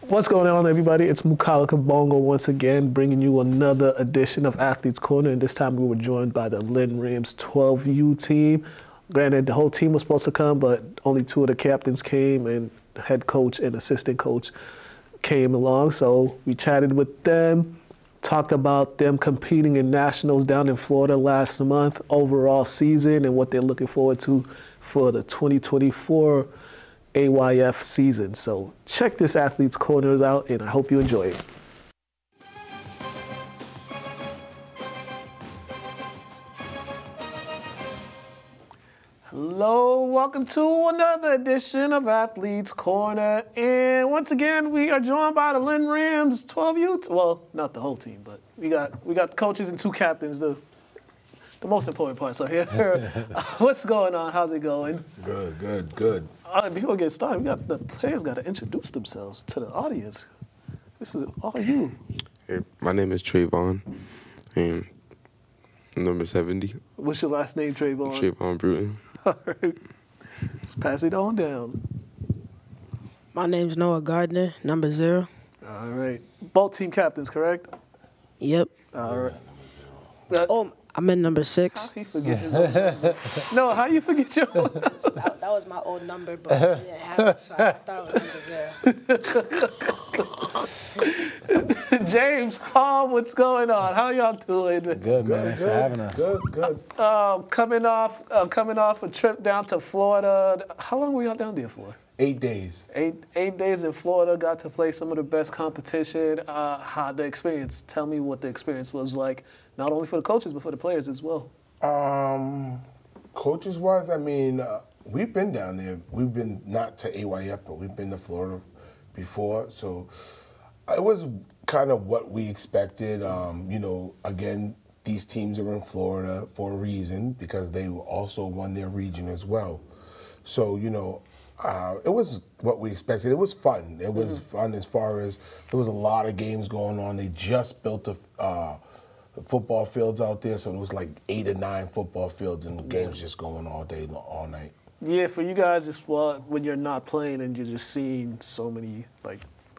What's going on, everybody? It's Mukala Kabongo once again, bringing you another edition of Athletes Corner, and this time we were joined by the Lynn Rams 12U team. Granted, the whole team was supposed to come, but only two of the captains came, and the head coach and assistant coach came along, so we chatted with them, talked about them competing in nationals down in Florida last month, overall season, and what they're looking forward to for the 2024 AYF season. So check this Athletes Corners out, and I hope you enjoy it. Hello, welcome to another edition of Athletes Corner, and once again we are joined by the Lynn Rams 12U. Well, not the whole team, but we got coaches and two captains. The most important parts are here. What's going on? How's it going? Good. Before we get started, the players got to introduce themselves to the audience. This is all you. Hey, my name is Trayvon, and I'm number 70. What's your last name, Trayvon? Trayvon Bruton. All right. Let's pass it on down. My name's Noah Gardner, number 0. All right. Both team captains, correct? Yep. All right. I'm in number 6. How you forget his own number? No, how you forget your own number? That was my old number, but I didn't have it, so I thought it was number 0. James, Paul, what's going on? How y'all doing? Good, man. Thanks for having us. Good. Coming off a trip down to Florida. How long were y'all down there for? 8 days. Eight days in Florida. Got to play some of the best competition. How the experience? Tell me what the experience was like, not only for the coaches but for the players as well. Coaches-wise, I mean, we've been down there. We've been not to AYF, but we've been to Florida before. So it was kind of what we expected. Again, these teams are in Florida for a reason because they also won their region as well. So, it was what we expected. It was fun. It was fun as far as there was a lot of games going on. They just built the football fields out there, so it was like 8 or 9 football fields and games just going all day, all night. Yeah, for you guys, when you're not playing and you're just seeing so many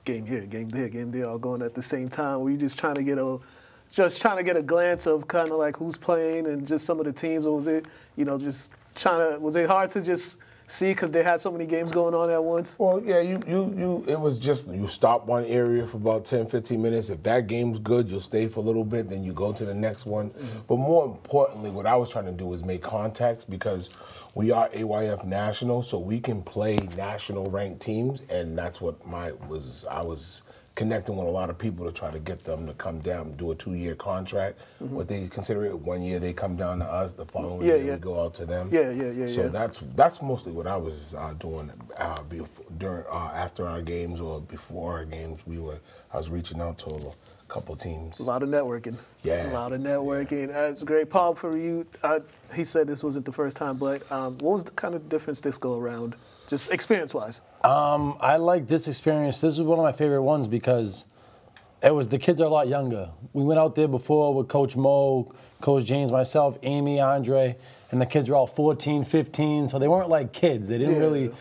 game here, game there, all going at the same time, were you just trying to get a glance of kind of like who's playing and just some of the teams, or was it, was it hard to just see because they had so many games going on at once? Well, yeah, it was just, you stop one area for about 10, 15 minutes. If that game's good, you'll stay for a little bit, then you go to the next one. But more importantly, what I was trying to do was make contacts because we are AYF national, so we can play national ranked teams, and that's what I was connecting with a lot of people to try to get them to come down and do a 2-year contract. What they consider it, 1 year they come down to us, the following year we go out to them. So that's mostly what I was doing after our games or before our games. I was reaching out to a couple teams. A lot of networking. Yeah. A lot of networking. That's great. Paul, for you, he said this wasn't the first time, but what was the kind of difference this go around, just experience-wise? I like this experience. This is one of my favorite ones because the kids are a lot younger. We went out there before with Coach Mo, Coach James, myself, Amy, Andre, and the kids were all 14, 15, so they weren't like kids. They didn't really,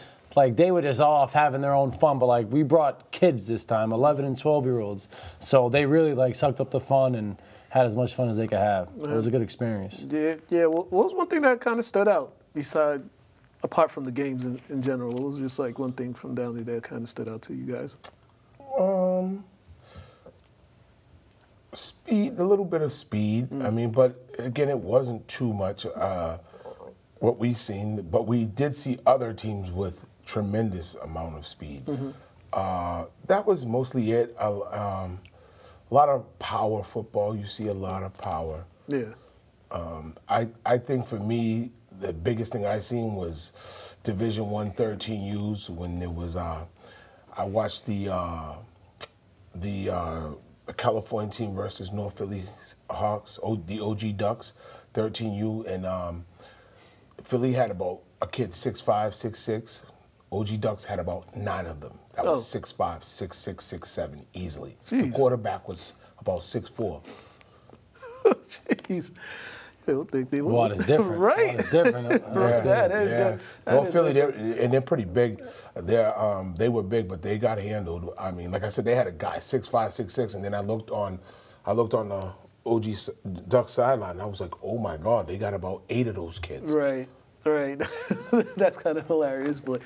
they were just off having their own fun, but we brought kids this time, 11 and 12-year-olds. So they really sucked up the fun and had as much fun as they could have. It was a good experience. Yeah. What was one thing that kind of stood out apart from the games in general? What was just one thing from down there that kind of stood out to you guys? Speed, a little bit of speed. I mean, but again, it wasn't too much what we've seen, but we did see other teams with tremendous amount of speed. That was mostly it. A lot of power football. You see a lot of power. Yeah. I think for me, the biggest thing I seen was Division I 13Us when there was I watched the California team versus North Philly Hawks, the OG Ducks, 13U, and Philly had about a kid 6'5", 6'6". OG Ducks had about 9 of them. That was 6'5", 6'6", 6'7", easily. Jeez. The quarterback was about 6'4". Jeez. They don't think they will. Well, it's different. Right. It's different. That is good. That Well, is Philly, good. they're pretty big. They were big, but they got handled. I mean, like I said, they had a guy 6'5", 6'6", and then I looked on the OG Duck sideline. And I was like, oh my God, they got about 8 of those kids. Right. That's kind of hilarious, but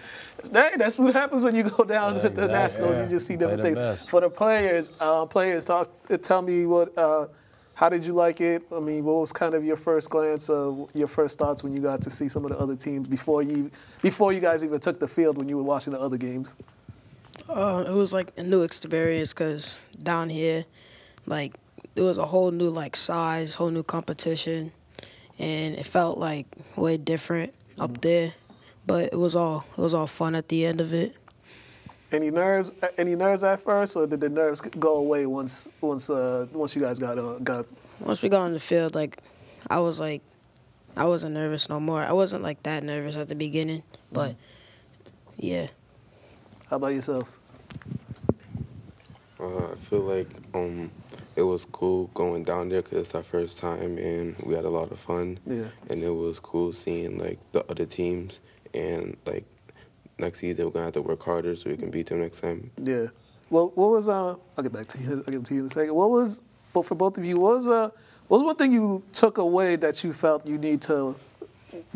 that's what happens when you go down to the Nationals. You just see different things. For the players, tell me how did you like it? I mean, what was kind of your first glance, your first thoughts when you got to see some of the other teams before you guys even took the field when you were watching the other games? It was like a new experience because down here, like, it was a whole new size, whole new competition, and it felt like way different up there. But it was all fun at the end of it. Any nerves at first, or did the nerves go away once you guys got? Once we got on the field, I wasn't nervous no more. I wasn't that nervous at the beginning, but yeah. How about yourself? I feel like it was cool going down there because it's our first time and we had a lot of fun. Yeah. And it was cool seeing the other teams and next season we're gonna have to work harder so we can beat them next time. Yeah. Well, what was I'll get back to you. I'll get to you in a second. But for both of you, what was one thing you took away that you felt you need to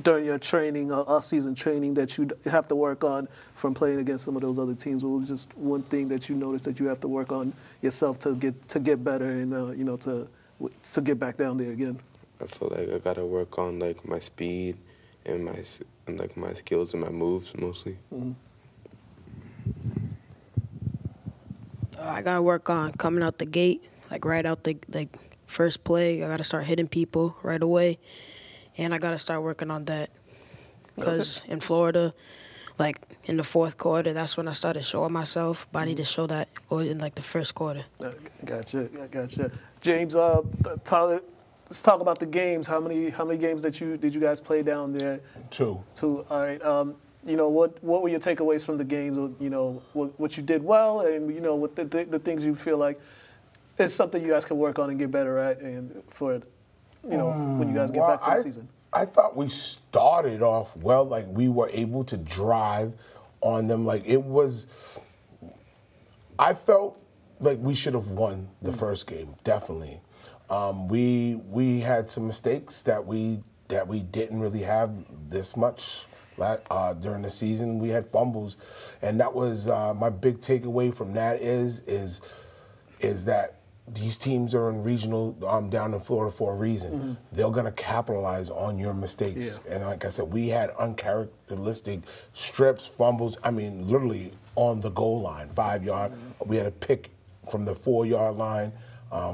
during your training, off-season training, that you have to work on from playing against some of those other teams? What was just one thing that you noticed that you have to work on yourself to get better and to get back down there again? I feel like I gotta work on my speed and my skills and my moves mostly. Mm-hmm. I gotta work on coming out the gate, right out the first play. I gotta start hitting people right away, and I gotta start working on that. Because in Florida, in the fourth quarter, that's when I started showing myself. But I need to show that in the first quarter. Gotcha. James, let's talk about the games. How many games did you guys play down there? 2. 2. All right. What were your takeaways from the games? What you did well, and what the things you feel like is something you guys can work on and get better at, and for when you guys get back to the season. I thought we started off well. We were able to drive on them. I felt like we should have won the first game. Definitely. We had some mistakes that we didn't really have this much during the season. We had fumbles, and that was my big takeaway from that is that these teams are in regional down in Florida for a reason. Mm-hmm. They're going to capitalize on your mistakes. Yeah. And like I said, we had uncharacteristic strips, fumbles, literally on the goal line, 5 yard. Mm-hmm. We had a pick from the 4 yard line.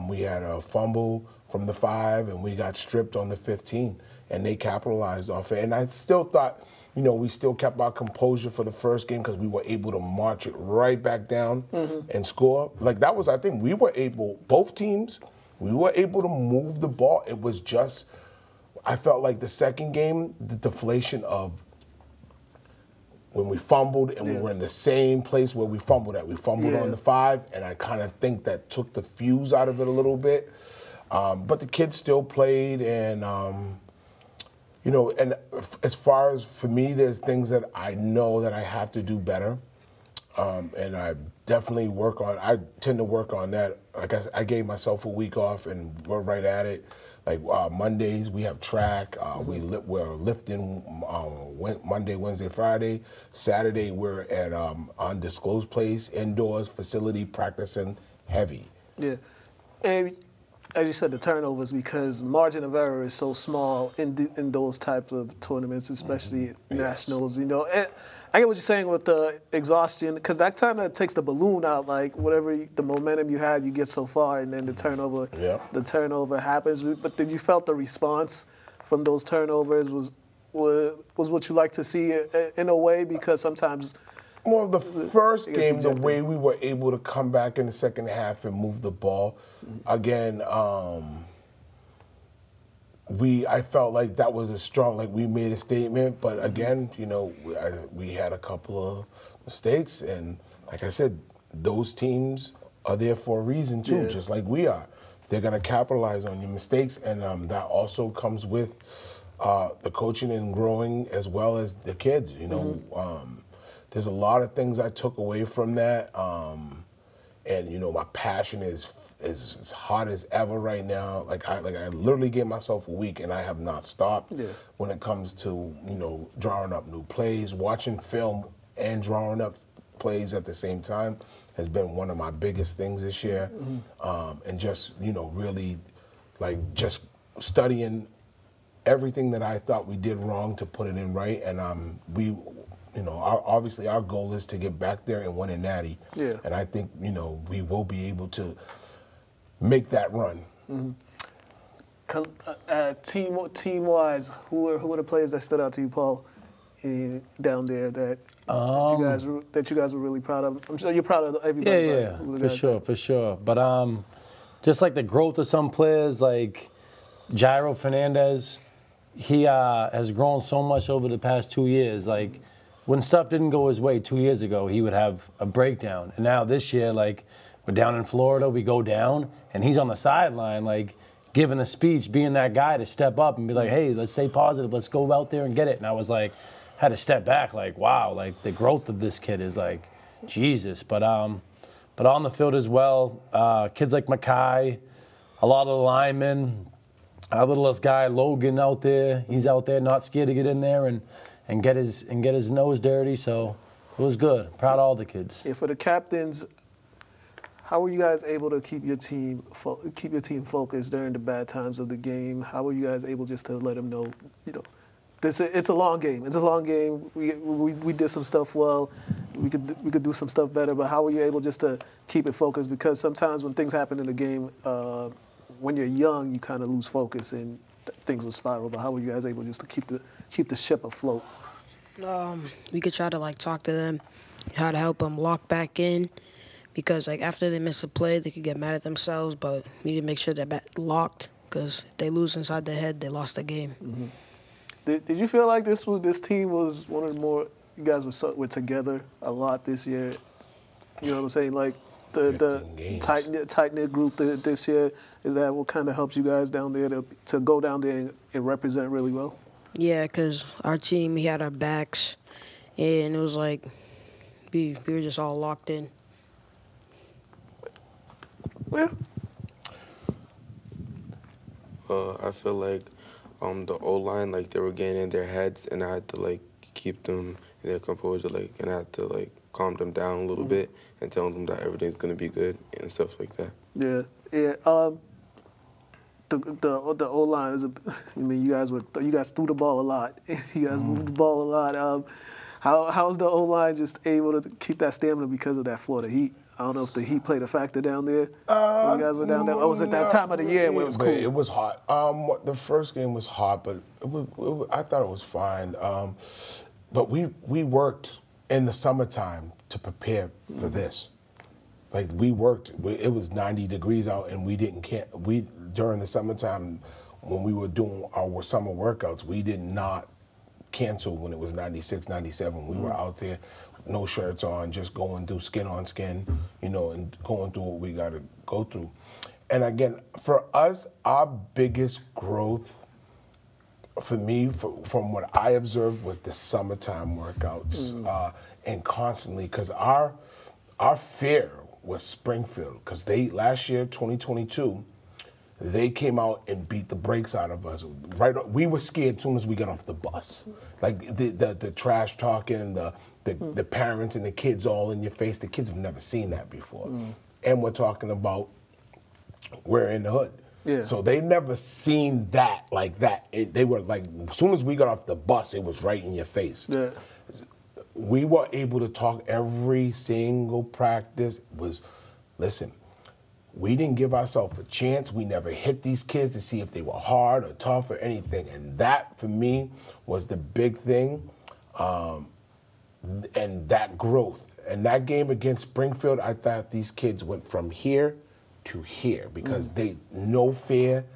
We had a fumble from the 5, and we got stripped on the 15. And they capitalized off it. And I still thought, we still kept our composure for the first game because we were able to march it right back down and score. That was, I think, both teams, we were able to move the ball. It was just, I felt like the second game, the deflation of when we fumbled and we were in the same place where we fumbled at. We fumbled on the 5, and I kind of think that took the fuse out of it a little bit. But the kids still played, and and as far as for me, there's things that I know that I have to do better, and I definitely I tend to work on that. I gave myself a week off, and we're right at it. Mondays we have track. We're lifting Monday, Wednesday, Friday. Saturday we're at undisclosed place, indoors facility, practicing heavy. Yeah, and as you said, the turnovers, because margin of error is so small in those types of tournaments, especially nationals. And I get what you're saying with the exhaustion, because that kind of takes the balloon out. Whatever the momentum you had, you get so far, and then the turnover happens. But then you felt the response from those turnovers was what you like to see in a way, because sometimes. Well, the first game, the way we were able to come back in the second half and move the ball, again, I felt like that was a strong, we made a statement, but again, we had a couple of mistakes, and like I said, those teams are there for a reason too, just like we are. they're going to capitalize on your mistakes, and that also comes with the coaching and growing as well as the kids. You know, there's a lot of things I took away from that, and you know, my passion is as hot as ever right now. Like I literally gave myself a week, and I have not stopped. Yeah. When it comes to, you know, drawing up new plays, watching film, and drawing up plays at the same time has been one of my biggest things this year. And just, you know, really like just studying everything that I thought we did wrong to put it in right. And we, you know, obviously our goal is to get back there and win a natty. Yeah. And I think, you know, we will be able to make that run. Team-wise, who are the players that stood out to you, Paul, down there that you guys were really proud of? I'm sure you're proud of everybody. Yeah, for sure. But just like the growth of some players, like Jairo Fernandez, he has grown so much over the past 2 years. Like when stuff didn't go his way 2 years ago, he would have a breakdown, and now this year, like we're down in Florida, we go down, and he's on the sideline, like giving a speech, being that guy to step up and be like, hey, let's stay positive, let's go out there and get it. And I was like, had to step back, like, wow, like the growth of this kid is like, Jesus. But on the field as well, kids like Mackay, a lot of the linemen, our littlest guy, Logan, out there, he's out there not scared to get in there and get his nose dirty. So it was good. Proud of all the kids. Yeah, for the captains, how were you guys able to keep your team focused during the bad times of the game? How were you guys able just to let them know, you know, it's a long game. It's a long game. We did some stuff well. We could do some stuff better. But how were you able just to keep it focused? Because sometimes when things happen in the game, when you're young, you kind of lose focus and things will spiral. But how were you guys able just to keep the ship afloat? We could try to like talk to them, how to help them lock back in. Because like after they miss a play, they could get mad at themselves, but we need to make sure they're locked. Because if they lose inside their head, they lost the game. Did you feel like this team was one of the more, you guys were together a lot this year? You know what I'm saying? Like the tight knit group this year, is that what kind of helps you guys down there to go down there and represent really well? Yeah, because our team, we had our backs, and it was like we were just all locked in. Yeah. I feel like the O-line, like they were getting in their heads, and I had to like keep them in their composure, like, and I had to like calm them down a little bit and tell them that everything's gonna be good and stuff like that. Yeah. The O-line is I mean, you guys threw the ball a lot. You guys moved the ball a lot. How's the O-line just able to keep that stamina because of that Florida heat? I don't know if the heat played a factor down there when you guys were down there. Or was it that time of the year when it was cool? It was hot. The first game was hot, but I thought it was fine. But we worked in the summertime to prepare for this. Like we worked. It was 90 degrees out, and during the summertime when we were doing our summer workouts, we did not cancel when it was 96, 97. We were out there, no shirts on, just going through skin on skin, you know, and going through what we got to go through. And again, for us, our biggest growth, for me, from what I observed, was the summertime workouts, and constantly, because our fear was Springfield, because last year, 2022. They came out and beat the brakes out of us. We were scared as soon as we got off the bus. Like the trash talking, the parents and the kids all in your face. The kids have never seen that before. And we're talking about we're in the hood. Yeah. So they never seen that like that. They were like, as soon as we got off the bus, it was right in your face. Yeah. We were able to talk every single practice. Listen, we didn't give ourselves a chance. We never hit these kids to see if they were hard or tough or anything. And that, for me, was the big thing, and that growth. And that game against Springfield, I thought these kids went from here to here because no fear,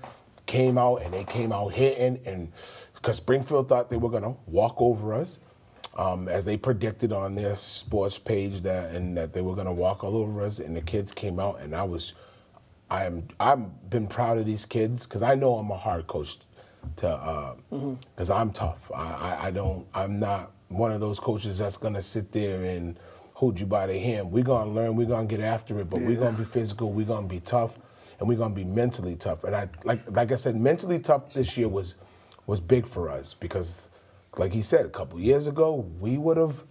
came out, and they came out hitting. And because Springfield thought they were going to walk over us, as they predicted on their sports page that they were going to walk all over us. And the kids came out, and I've been proud of these kids because I know I'm a hard coach because I'm tough. I'm not one of those coaches that's gonna sit there and hold you by the hand. We're gonna learn, we're gonna get after it, but we're gonna be physical, we're gonna be tough, and we're gonna be mentally tough. And like I said, mentally tough this year was big for us because, like he said, a couple years ago, we would have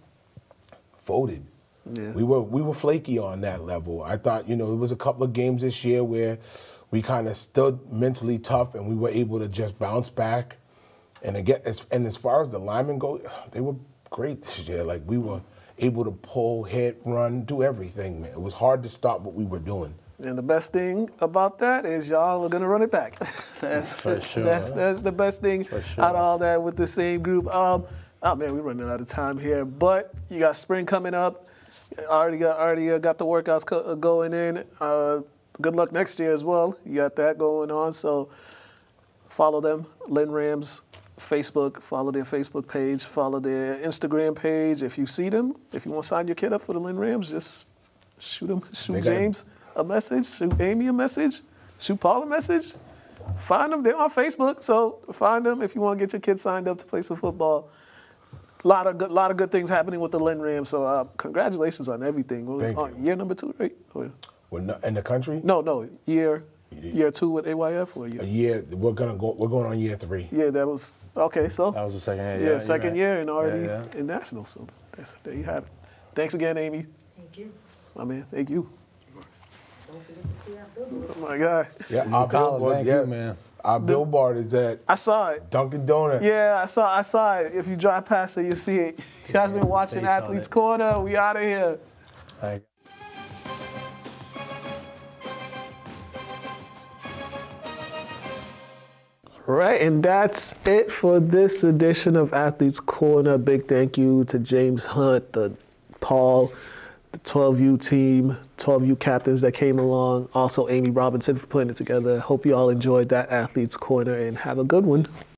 folded. Yeah. We were flaky on that level. I thought, there was a couple of games this year where we kind of stood mentally tough and we were able to just bounce back. And again, as far as the linemen go, they were great this year. Like, we were able to pull, hit, run, do everything, man. It was hard to stop what we were doing. And the best thing about that is y'all are going to run it back. That's for sure. That's the best thing out of all that with the same group. Oh, man, we're running out of time here. But you got spring coming up. Already got the workouts going in. Good luck next year as well. You got that going on. So follow them, Lynn Rams. Facebook, follow their Facebook page, follow their Instagram page. If you see them, if you want to sign your kid up for the Lynn Rams, just shoot James a message, shoot Amy a message, shoot Paul a message. Find them. They're on Facebook, so find them if you want to get your kid signed up to play some football. A lot of good things happening with the Lynn Rams. So congratulations on everything. Thank you. Year number 2, right? We're not in the country? No, year 2 with AYF or year? A year. We're going on year 3. Yeah, that was okay. So that was the second year. Yeah, second year and already in nationals. So there you have it. Thanks again, Amy. Thank you. My man, thank you. Don't forget to see our billboard. Oh my God. Yeah, our billboard. Thank you, man. Our billboard is at I saw it. Dunkin' Donuts. Yeah, I saw it. If you drive past it, you see it. You guys been watching Athletes Corner. We out of here. Thank you. Right, and that's it for this edition of Athletes Corner. Big thank you to James Hunt, Paul, the 12U team, 12U captains that came along. Also, Amy Robinson for putting it together. Hope you all enjoyed that Athletes Corner and have a good one.